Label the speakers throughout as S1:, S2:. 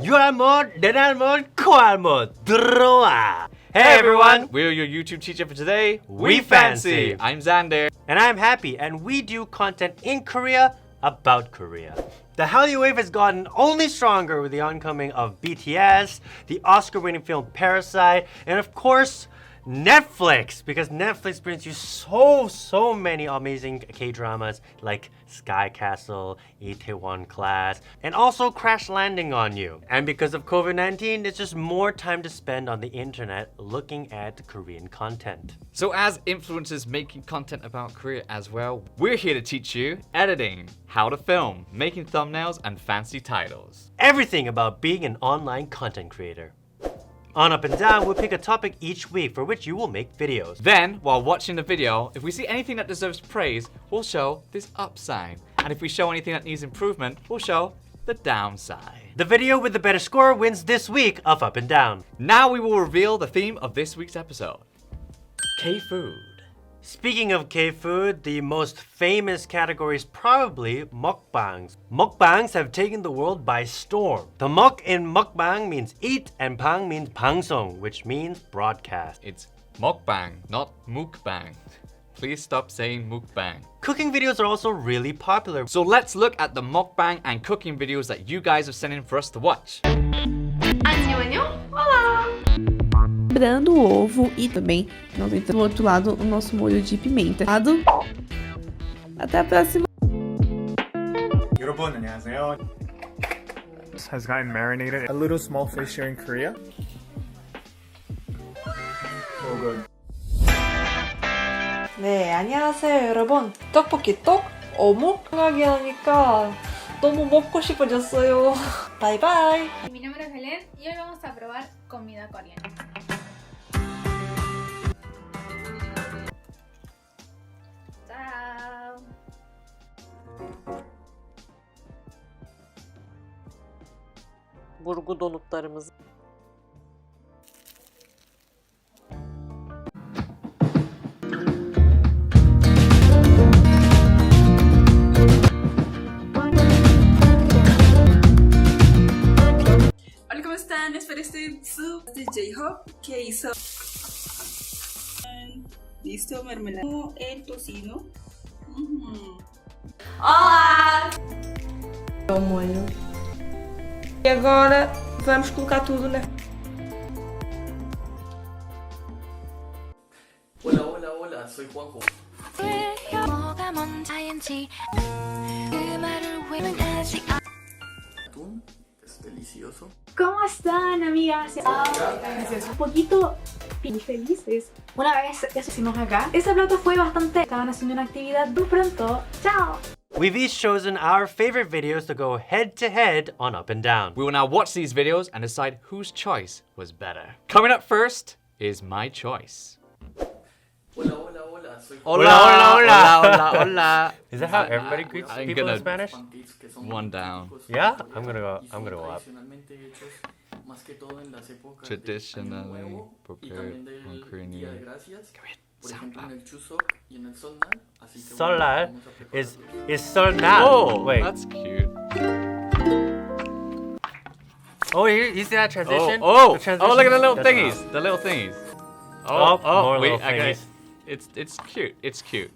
S1: 유알못, 내날못, 코알못, 들어와. Hey everyone,
S2: we're your YouTube teacher for today.
S1: We fancy.
S2: I'm Xander.
S1: And I'm Happy, and we do content in Korea about Korea. The Hallyu wave has gotten only stronger with the oncoming of BTS, the Oscar-winning film Parasite, and of course, Netflix, because Netflix brings you so many amazing K-dramas like Sky Castle, EP.1 Class, and also Crash Landing on You. And because of COVID-19, there's just more time to spend on the internet looking at Korean content.
S2: So as influencers making content about Korea as well, we're here to teach you editing, how to film, making thumbnails, and fancy titles.
S1: Everything about being an online content creator. On Up and Down, we'll pick a topic each week for which you will make videos.
S2: Then, while watching the video, if we see anything that deserves praise, we'll show this up sign. And if we show anything that needs improvement, we'll show the downside.
S1: The video with the better score wins this week of Up and Down.
S2: Now we will reveal the theme of this week's episode. K-food.
S1: Speaking of K-food, the most famous category is probably mukbangs. Mukbangs have taken the world by storm. The muk in mukbang means eat and bang means 방송, which means broadcast.
S2: It's mukbang, not mukbang. Please stop saying mukbang.
S1: Cooking videos are also really popular.
S2: So let's look at the mukbang and cooking videos that you guys have sent in for us to watch.
S3: 안녕하세요. Olá!
S4: Quebrando o ovo e também do outro lado o nosso molho de pimenta. Até a próxima.
S5: 여러분 안녕하세요. Has gotten marinated. A little small fish here in Korea. So good.
S3: 네, 안녕하세요, 여러분. 떡볶이 떡 어묵 생각이 하니까 너무 먹고 싶어졌어요. 바이바이.
S6: Mi nombre es Belén y hoy vamos a probar comida coreana. 짠.
S3: Burgu donutlarımız.
S7: Hola, ¿cómo están? Espero estén súper de J-Hop que hizo. Listo, mermelada. El tocino.
S3: Olá!
S4: O molho. E agora vamos colocar tudo na.
S8: Hola, soy Juanjo. Atún, es delicioso.
S6: ¿Cómo están, amigas? Un poquito felices. Una vez que hicimos acá, ese plato fue bastante... Estaban haciendo una actividad muy pronto. ¡Chao!
S1: We've each chosen our favorite videos to go head to head on Up and Down.
S2: We will now watch these videos and decide whose choice was better. Coming up first is my choice.
S8: Hola, soy
S2: Hola.
S1: Is that how everybody greets
S2: I'm
S1: people
S2: gonna-
S1: in Spanish?
S8: pancakes que son
S2: One down.
S1: Yeah? I'm gonna go up.
S8: tradicionalmente hechos más que todo en las épocas de
S2: Traditionally
S8: Año Nuevo y
S2: prepared
S8: también del
S2: on Korean New
S8: Día de
S2: Year.
S8: Gracias. Por
S2: Sound
S8: ejemplo, en
S2: up.
S8: el Chuseok y en el Seollal. Así que bueno,
S1: Solal
S8: vamos a prepararlo.
S1: is solnal.
S2: Oh,
S1: wait.
S2: that's cute.
S1: Oh, you see that transition?
S2: Oh,
S1: The transition?
S2: look at the little
S1: That's
S2: thingies.
S1: awesome.
S2: The little thingies.
S1: Oh, more
S2: wait,
S1: little
S2: okay.
S1: thingies.
S2: It's cute. It's cute.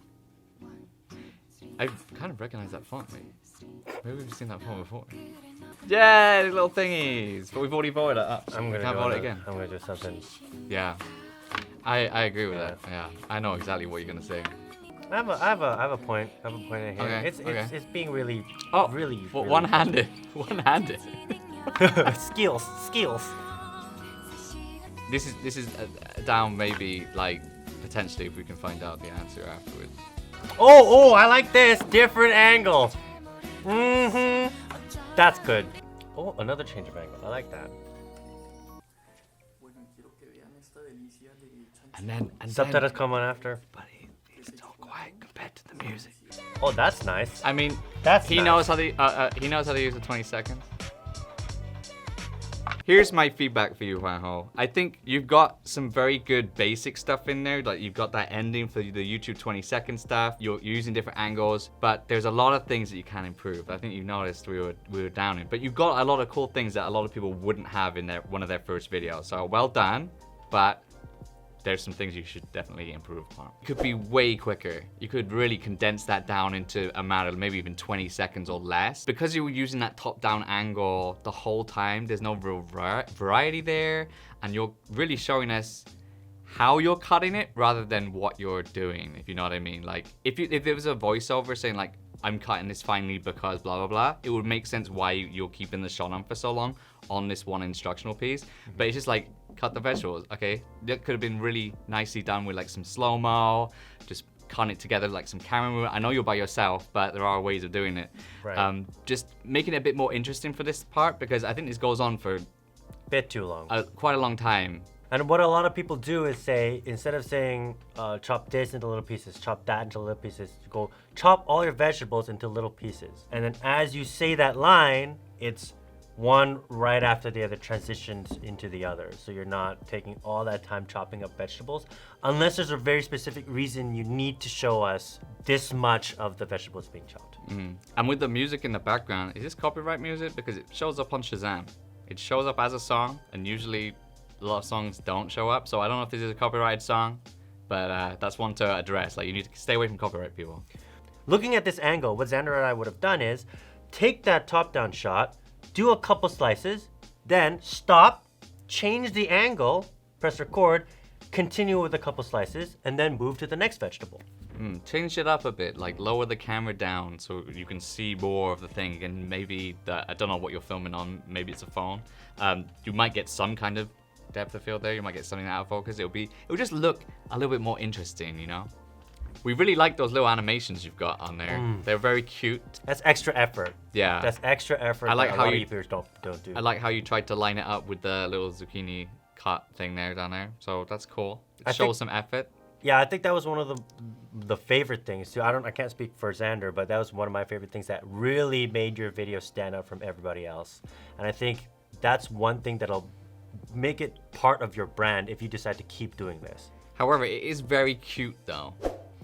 S2: I kind of recognize that font. Wait. Maybe we've seen that font before. Yeah, the little thingies. But we've already voted it up. So
S1: I'm
S2: we
S1: gonna
S2: can't
S1: do
S2: vote it
S1: it
S2: again.
S1: I'm gonna do something.
S2: Yeah. I agree with that. Yeah. I know exactly what you're gonna say.
S1: I have a point. I have a point in here.
S2: Okay,
S1: It's being really,
S2: Oh,
S1: really.
S2: well,
S1: really
S2: one-handed. One-handed.
S1: skills.
S2: This is down maybe like potentially if we can find out the answer afterwards.
S1: Oh, I like this different angle. That's good. Oh, another change of angle. I like that.
S8: Bueno, quiero que vean esta delicia de chancho.
S2: And then
S1: Subtitles come on after.
S2: But it's so quiet compared to the music.
S1: Oh, that's nice.
S2: I mean,
S1: That's
S2: he
S1: nice.
S2: knows how to use the 20 seconds. Here's my feedback for you, Juanjo. I think you've got some very good basic stuff in there. Like you've got that ending for the YouTube 20-second stuff. You're using different angles, but there's a lot of things that you can improve. I think you noticed we were down in, but you've got a lot of cool things that a lot of people wouldn't have in one of their first videos. So well done, but there's some things you should definitely improve upon. It could be way quicker. You could really condense that down into a matter of maybe even 20 seconds or less. Because you were using that top-down angle the whole time, there's no real variety there, and you're really showing us how you're cutting it rather than what you're doing, if you know what I mean. Like, if there was a voiceover saying like, I'm cutting this finely because blah, blah, blah, it would make sense why you're keeping the shot on for so long on this one instructional piece. But it's just like, cut the vegetables, okay? That could have been really nicely done with like some slow-mo, just cutting it together like some camera movement. I know you're by yourself, but there are ways of doing it.
S1: Right.
S2: Just making it a bit more interesting for this part, because I think this goes on for
S1: Bit too long.
S2: quite a long time.
S1: And what a lot of people do is say, instead of saying chop this into little pieces, chop that into little pieces, go chop all your vegetables into little pieces. And then as you say that line, it's one right after the other transitions into the other. So you're not taking all that time chopping up vegetables, unless there's a very specific reason you need to show us this much of the vegetables being chopped.
S2: And with the music in the background, is this copyright music? Because it shows up on Shazam. It shows up as a song, and usually a lot of songs don't show up. So I don't know if this is a copyrighted song, but that's one to address. Like, you need to stay away from copyright people.
S1: Looking at this angle, what Xander and I would have done is take that top-down shot, do a couple slices, then stop, change the angle, press record, continue with a couple slices, and then move to the next vegetable.
S2: Change it up a bit, like lower the camera down so you can see more of the thing, and maybe I don't know what you're filming on, maybe it's a phone. You might get some kind of depth of field there, you might get something out of focus. It'll just look a little bit more interesting, you know? We really like those little animations you've got on there. They're very cute.
S1: That's extra effort.
S2: Yeah.
S1: That's extra effort
S2: I like
S1: that
S2: how
S1: a lot
S2: you-
S1: of YouTubers don't do.
S2: I like how you tried to line it up with the little zucchini cut thing there down there. So that's cool. It
S1: I
S2: shows
S1: think-
S2: some effort.
S1: Yeah, I think that was one of the favorite things too. I can't speak for Xander, but that was one of my favorite things that really made your video stand out from everybody else. And I think that's one thing that'll make it part of your brand if you decide to keep doing this.
S2: However, it is very cute though.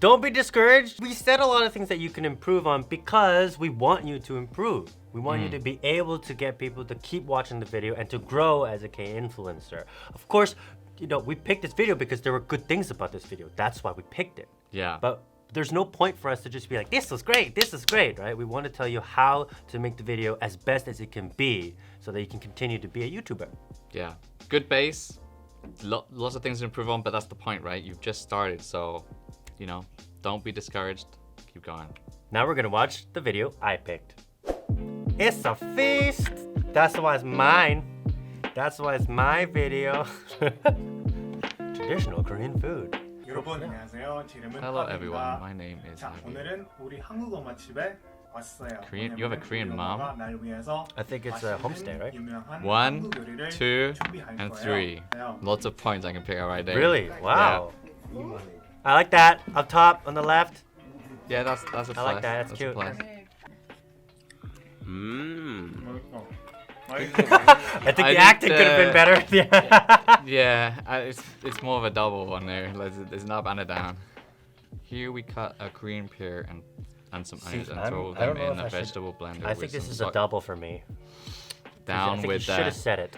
S1: Don't be discouraged. We said a lot of things that you can improve on because we want you to improve. We want you to be able to get people to keep watching the video and to grow as a K-influencer. Of course, you know, we picked this video because there were good things about this video. That's why we picked it.
S2: Yeah.
S1: But there's no point for us to just be like, this is great, right? We want to tell you how to make the video as best as it can be so that you can continue to be a YouTuber.
S2: Yeah. Good base. Lots of things to improve on, but that's the point, right? You've just started, so, you know, don't be discouraged. Keep going.
S1: Now we're gonna watch the video I picked. It's a feast. That's why it's mine. That's why it's my video. Traditional Korean food.
S5: 여러분 안녕하세요. 제 이름은
S2: Hello
S5: 하비입니다.
S2: everyone, my name is
S5: 자,
S2: Hallyu.
S5: 오늘은 우리 한국어 맛집에 왔어요.
S2: Korean- you have a Korean
S5: 우리
S2: mom?
S5: 엄마가 날 위해서
S1: I think it's a
S5: 맛있는
S1: homestay, right?
S5: 유명한
S2: 1,
S5: 한국 요리를
S2: 2,
S5: 준비할
S2: and
S5: 거예요.
S2: 3. Lots of points I can pick out right there.
S1: Really? Wow. I like that. Up top on the left.
S2: Yeah, that's a plus.
S1: I like that, that's
S2: a
S1: cute.
S2: plus.
S1: I think the acting could have been better.
S2: Yeah, it's more of a double one there. There's an up and a down. Here we cut a Korean pear and some onions and throw
S1: I don't
S2: them
S1: know
S2: in
S1: if
S2: a
S1: I should-
S2: vegetable blender.
S1: I
S2: with
S1: think this
S2: some
S1: is a double for me. I
S2: down
S1: think
S2: with
S1: you should have
S2: the
S1: said it.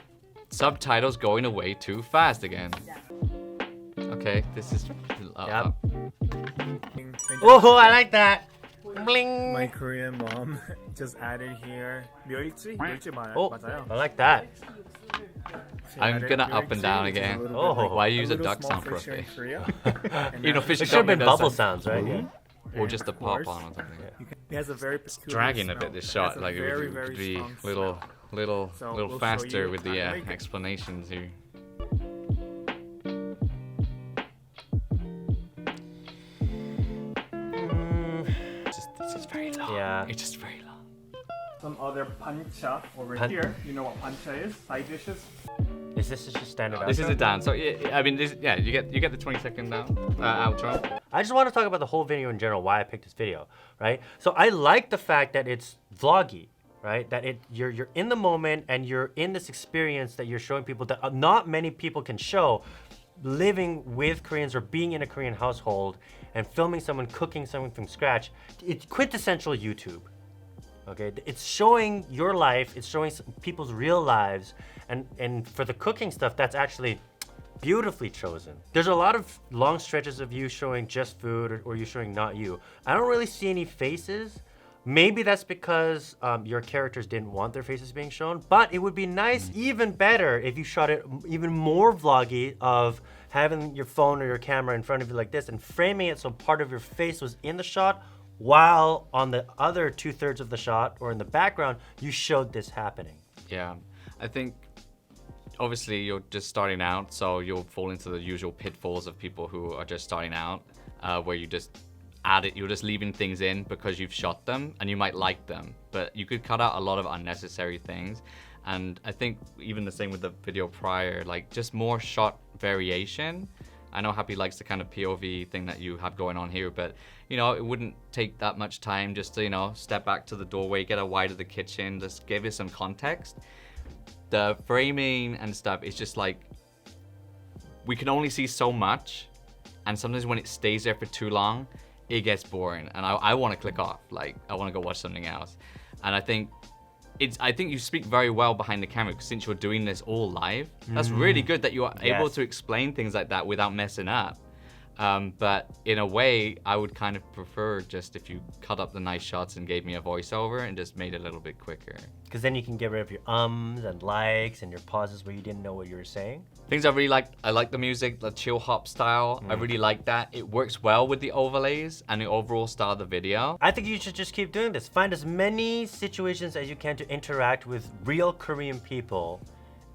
S2: subtitles going away too fast again. Okay, this is
S1: Yep. Oh, I like that. Bling.
S5: My Korean mom just added here 멸치
S1: Oh,
S5: 맞아요.
S1: I like that.
S5: She
S2: I'm
S5: added
S2: gonna up and
S5: 멸치,
S2: down
S5: which is a
S2: again.
S5: little bit
S1: Oh.
S5: like
S2: Why use a
S5: little
S2: duck
S5: small
S2: sound for a
S5: fish here in
S2: fish?
S5: Korea. And
S2: You know,
S5: now-
S2: fish
S1: It should have been
S2: does
S1: bubble
S2: that.
S1: sounds, right? Yeah.
S2: Or just a
S5: of
S2: pop
S5: course,
S2: on or something.
S5: It has a very peculiar
S2: Dragging a
S5: smell.
S2: bit this
S5: It
S2: shot,
S5: has a
S2: like it
S5: very,
S2: would
S5: very
S2: be
S5: strong
S2: little
S5: smell. So we'll show
S2: faster
S5: you
S2: with
S5: how
S2: the
S5: to make it.
S2: explanations here. It's just very long.
S1: Yeah.
S2: It's just very long.
S5: Some other pancha over
S1: Pan-
S5: here. You know what pancha is? Side dishes.
S1: Is this just standard
S2: This is
S1: outro?
S2: a down. So yeah, I mean, you get the 20-second down outro.
S1: I just want to talk about the whole video in general, why I picked this video, right? So I like the fact that it's vloggy, right? That you're in the moment and you're in this experience that you're showing people that not many people can show. Living with Koreans or being in a Korean household and filming someone cooking something from scratch, it's quintessential YouTube. Okay, it's showing your life, it's showing people's real lives, and for the cooking stuff, that's actually beautifully chosen. There's a lot of long stretches of you showing just food or you showing not you. I don't really see any faces. Maybe that's because your characters didn't want their faces being shown, but it would be nice, even better, if you shot it even more vloggy of having your phone or your camera in front of you like this and framing it so part of your face was in the shot while on the other 2/3 of the shot or in the background, you showed this happening.
S2: Yeah, I think obviously you're just starting out, so you'll fall into the usual pitfalls of people who are just starting out, where you just you're just leaving things in because you've shot them and you might like them, but you could cut out a lot of unnecessary things. And I think even the same with the video prior, like just more shot variation. I know Happy likes the kind of POV thing that you have going on here, but you know, it wouldn't take that much time just to, you know, step back to the doorway, get a wide of the kitchen, just give it some context. The framing and stuff is just like, we can only see so much, and sometimes when it stays there for too long, it gets boring, and I want to click off. Like, I want to go watch something else. And I think you speak very well behind the camera, since you're doing this all live. That's really good that you are able to explain things like that without messing up. But in a way, I would kind of prefer just if you cut up the nice shots and gave me a voiceover and just made it a little bit quicker.
S1: Because then you can get rid of your ums and likes and your pauses where you didn't know what you were saying.
S2: Things I really like, I like the music, the chill hop style. I really like that. It works well with the overlays and the overall style of the video.
S1: I think you should just keep doing this. Find as many situations as you can to interact with real Korean people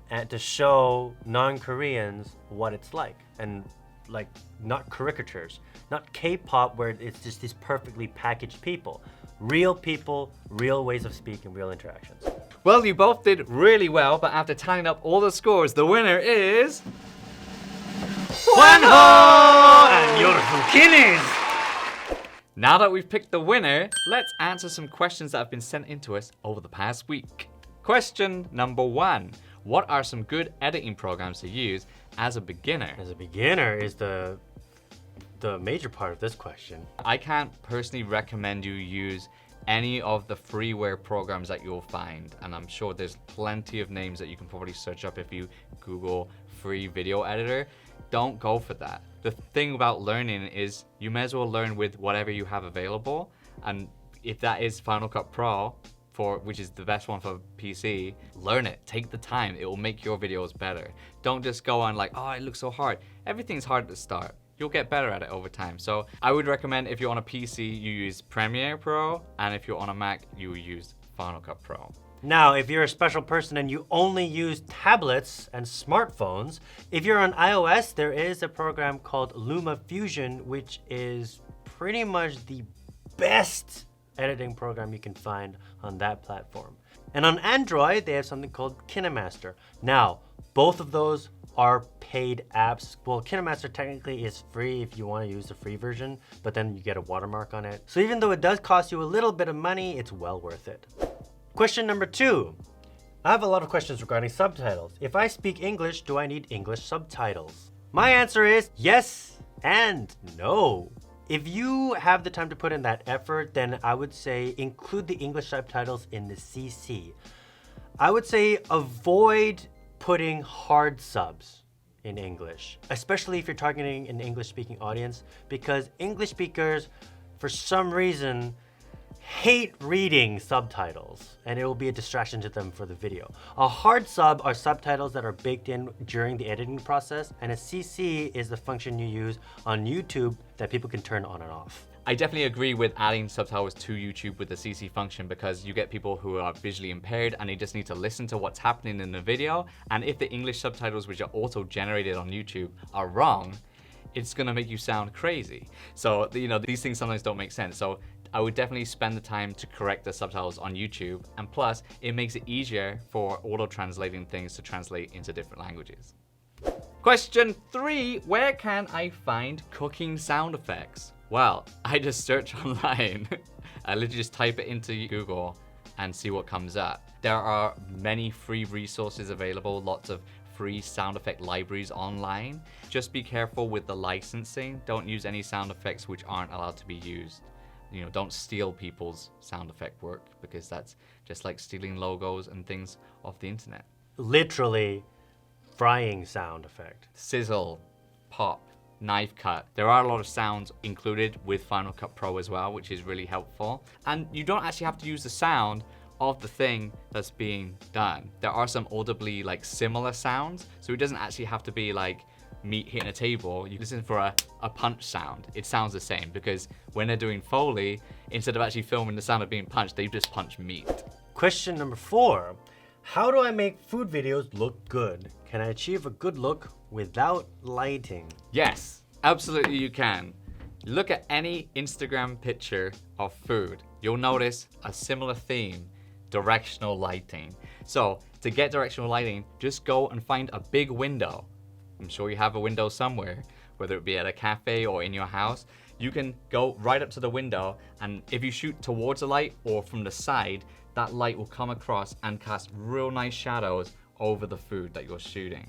S1: and to show non-Koreans what it's like. And like, not caricatures, not K-pop where it's just these perfectly packaged people. Real people, real ways of speaking, real interactions.
S2: Well, you both did really well, but after tallying up all the scores, the winner is...
S1: Juanjo and your zucchinis!
S2: Now that we've picked the winner, let's answer some questions that have been sent in to us over the past week. Question number 1. What are some good editing programs to use as a beginner?
S1: As a beginner is the major part of this question.
S2: I can't personally recommend you use any of the freeware programs that you'll find, and I'm sure there's plenty of names that you can probably search up if you Google free video editor. Don't go for that. The thing about learning is you may as well learn with whatever you have available, and if that is Final Cut Pro, which is the best one for PC, learn it. Take the time. It will make your videos better. Don't just go on like, oh, it looks so hard. Everything's hard to start. You'll get better at it over time. So I would recommend if you're on a PC, you use Premiere Pro, and if you're on a Mac, you use Final Cut Pro.
S1: Now, if you're a special person and you only use tablets and smartphones, if you're on iOS, there is a program called Luma Fusion, which is pretty much the best editing program you can find on that platform. And on Android, they have something called KineMaster. Now, both of those are paid apps. Well, KineMaster technically is free if you want to use the free version, but then you get a watermark on it. So even though it does cost you a little bit of money, it's well worth it. Question number 2. I have a lot of questions regarding subtitles. If I speak English, do I need English subtitles? My answer is yes and no. If you have the time to put in that effort, then I would say include the English subtitles in the CC. I would say avoid putting hard subs in English, especially if you're targeting an English-speaking audience, because English speakers, for some reason, hate reading subtitles, and it will be a distraction to them for the video. A hard sub are subtitles that are baked in during the editing process, and a CC is the function you use on YouTube that people can turn on and off.
S2: I definitely agree with adding subtitles to YouTube with the CC function, because you get people who are visually impaired and they just need to listen to what's happening in the video, and if the English subtitles, which are auto-generated on YouTube, are wrong, it's gonna make you sound crazy. So, you know, these things sometimes don't make sense. So I would definitely spend the time to correct the subtitles on YouTube, and plus it makes it easier for auto-translating things to translate into different languages. Question 3, where can I find cooking sound effects? Well, I just search online. I literally just type it into Google and see what comes up. There are many free resources available, lots of free sound effect libraries online. Just be careful with the licensing. Don't use any sound effects which aren't allowed to be used. You know, don't steal people's sound effect work, because that's just like stealing logos and things off the internet.
S1: Literally frying sound effect.
S2: Sizzle, pop, knife cut. There are a lot of sounds included with Final Cut Pro as well, which is really helpful. And you don't actually have to use the sound of the thing that's being done. There are some audibly like similar sounds, so it doesn't actually have to be like meat hitting a table. You listen for a punch sound. It sounds the same, because when they're doing Foley, instead of actually filming the sound of being punched, they just punch meat.
S1: Question number 4. How do I make food videos look good? Can I achieve a good look without lighting?
S2: Yes, absolutely you can. Look at any Instagram picture of food. You'll notice a similar theme, directional lighting. So to get directional lighting, just go and find a big window. I'm sure you have a window somewhere, whether it be at a cafe or in your house. You can go right up to the window, and if you shoot towards the light or from the side, that light will come across and cast real nice shadows over the food that you're shooting.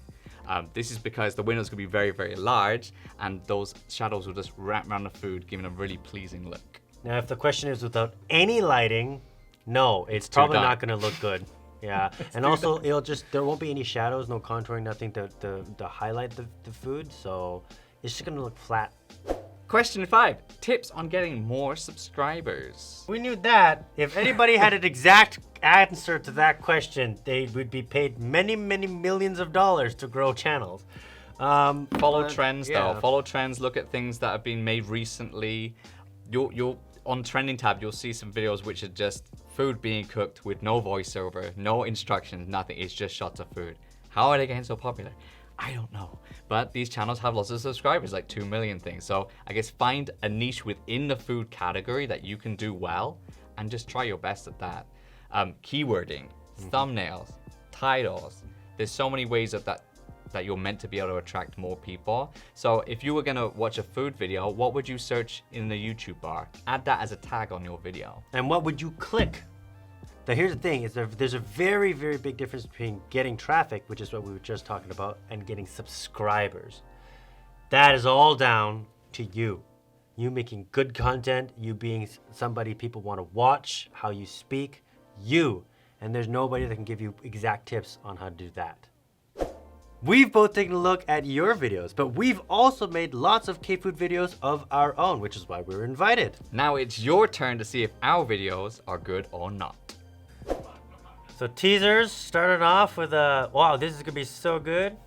S2: This is because the window's gonna be very, very large, and those shadows will just wrap around the food, giving a really pleasing look.
S1: Now, if the question is without any lighting, no, it's
S2: too
S1: probably
S2: dark.
S1: not gonna look good. Yeah, and also there won't be any shadows, no contouring, nothing to highlight the food, so it's just gonna look flat.
S2: Question 5, tips on getting more subscribers.
S1: We knew that. If anybody had an exact answer to that question, they would be paid many, many millions of dollars to grow channels.
S2: Follow trends
S1: yeah.
S2: though. Follow trends. Look at things that have been made recently. You'll on trending tab, you'll see some videos which are just food being cooked with no voiceover, no instructions, nothing. It's just shots of food. How are they getting so popular? I don't know. But these channels have lots of subscribers, like 2 million things. So I guess find a niche within the food category that you can do well, and just try your best at that. Keywording, thumbnails, titles. There's so many ways of that you're meant to be able to attract more people. So if you were gonna watch a food video, what would you search in the YouTube bar? Add that as a tag on your video.
S1: And what would you click? Now here's the thing, is there's a very, very big difference between getting traffic, which is what we were just talking about, and getting subscribers. That is all down to you. You making good content, you being somebody people want to watch, how you speak, you. And there's nobody that can give you exact tips on how to do that. We've both taken a look at your videos, but we've also made lots of K-food videos of our own, which is why we were invited.
S2: Now it's your turn to see if our videos are good or not.
S1: So teasers, started off with a, wow, this is gonna be so good.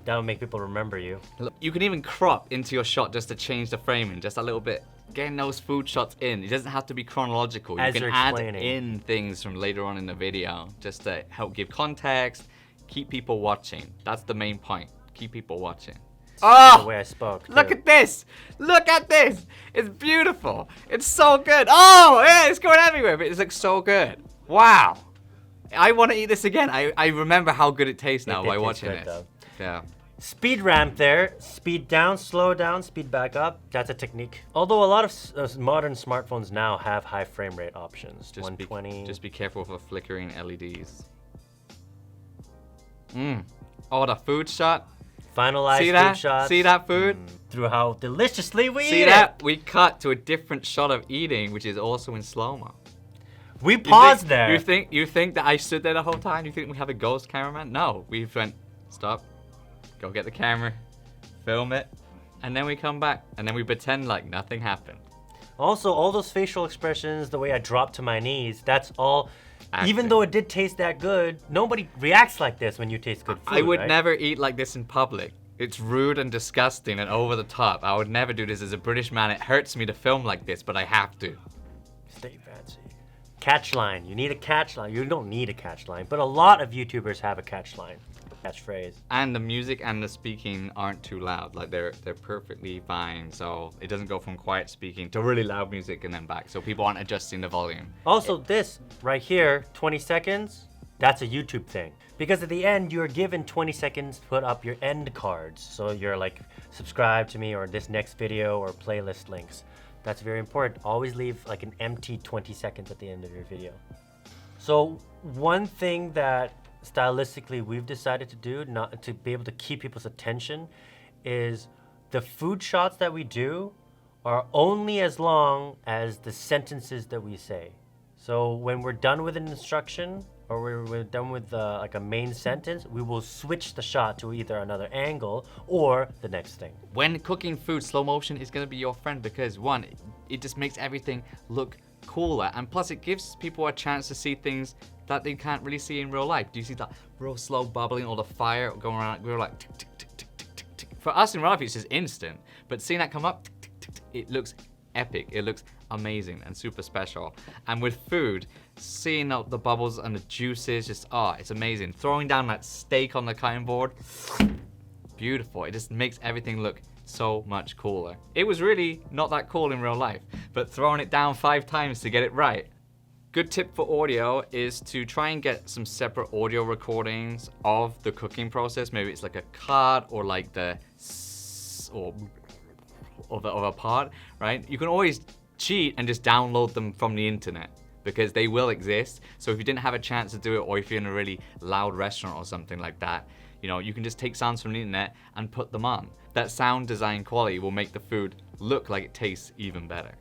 S1: That'll make people remember you.
S2: Look, you can even crop into your shot just to change the framing just a little bit. Getting those food shots in, it doesn't have to be chronological. You
S1: As
S2: can
S1: you're
S2: add
S1: explaining.
S2: in things from later on in the video just to help give context, keep people watching. That's the main point, keep people watching.
S1: The
S2: Oh,
S1: way I spoke.
S2: look
S1: too.
S2: at this. Look at this. It's beautiful. It's so good. Oh, yeah, it's going everywhere, but it looks so good. Wow. I want to eat this again. I remember how good it tastes now
S1: It
S2: by
S1: tastes
S2: watching
S1: good,
S2: this.
S1: though.
S2: Yeah.
S1: Speed ramp there, speed down, slow down, speed back up. That's a technique. Although a lot of modern smartphones now have high frame rate options.
S2: Just
S1: 120.
S2: just be careful for flickering LEDs. Oh, the food shot.
S1: Finalize
S2: See
S1: food
S2: that?
S1: shots.
S2: See that food?
S1: Through how deliciously we
S2: See
S1: eat
S2: that?
S1: it.
S2: We cut to a different shot of eating, which is also in slow-mo.
S1: We paused there.
S2: You think that I stood there the whole time? You think we have a ghost cameraman? No, we went, stop, go get the camera, film it, and then we come back, and then we pretend like nothing happened.
S1: Also, all those facial expressions, the way I dropped to my knees, that's all.
S2: Acting.
S1: Even though it did taste that good, nobody reacts like this when you taste good food.
S2: I would
S1: right?
S2: never eat like this in public. It's rude and disgusting and over the top. I would never do this as a British man. It hurts me to film like this, but I have to.
S1: Stay fancy. Catch line. You need a catch line. You don't need a catch line, but a lot of YouTubers have a catch line. Catchphrase.
S2: And the music and the speaking aren't too loud. Like they're perfectly fine. So it doesn't go from quiet speaking to really loud music and then back. So people aren't adjusting the volume.
S1: Also, this right here, 20 seconds, that's a YouTube thing. Because at the end, you're given 20 seconds to put up your end cards. So you're like, subscribe to me or this next video or playlist links. That's very important. Always leave like an empty 20 seconds at the end of your video. So one thing that stylistically we've decided to do, not to be able to keep people's attention, is the food shots that we do are only as long as the sentences that we say. So when we're done with an instruction or we're done with like a main sentence, we will switch the shot to either another angle or the next thing.
S2: When cooking food, slow motion is going to be your friend because one, it just makes everything look cooler, and plus it gives people a chance to see things that they can't really see in real life. Do you see that real slow bubbling or the fire going around? We're like tick, tick, tick, tick, tick, tick, tick. For us in real life, it's just instant, but seeing that come up, tick, tick, tick, tick, it looks epic. It looks amazing and super special. And with food, seeing the bubbles and the juices, just it's amazing. Throwing down that steak on the cutting board, beautiful. It just makes everything look so much cooler. It was really not that cool in real life, but throwing it down 5 times to get it right. Good tip for audio is to try and get some separate audio recordings of the cooking process. Maybe it's like a cut or like the or of a part, right? You can always cheat and just download them from the internet because they will exist. So if you didn't have a chance to do it, or if you're in a really loud restaurant or something like that, you can just take sounds from the internet and put them on. That sound design quality will make the food look like it tastes even better.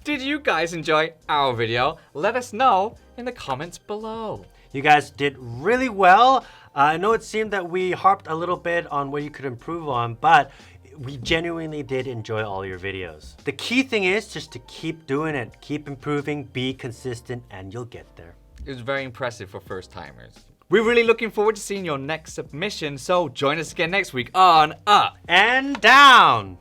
S2: Did you guys enjoy our video? Let us know in the comments below.
S1: You guys did really well. I know it seemed that we harped a little bit on what you could improve on, but we genuinely did enjoy all your videos. The key thing is just to keep doing it, keep improving, be consistent, and you'll get there.
S2: It was very impressive for first timers. We're really looking forward to seeing your next submission, so join us again next week on Up
S1: And down!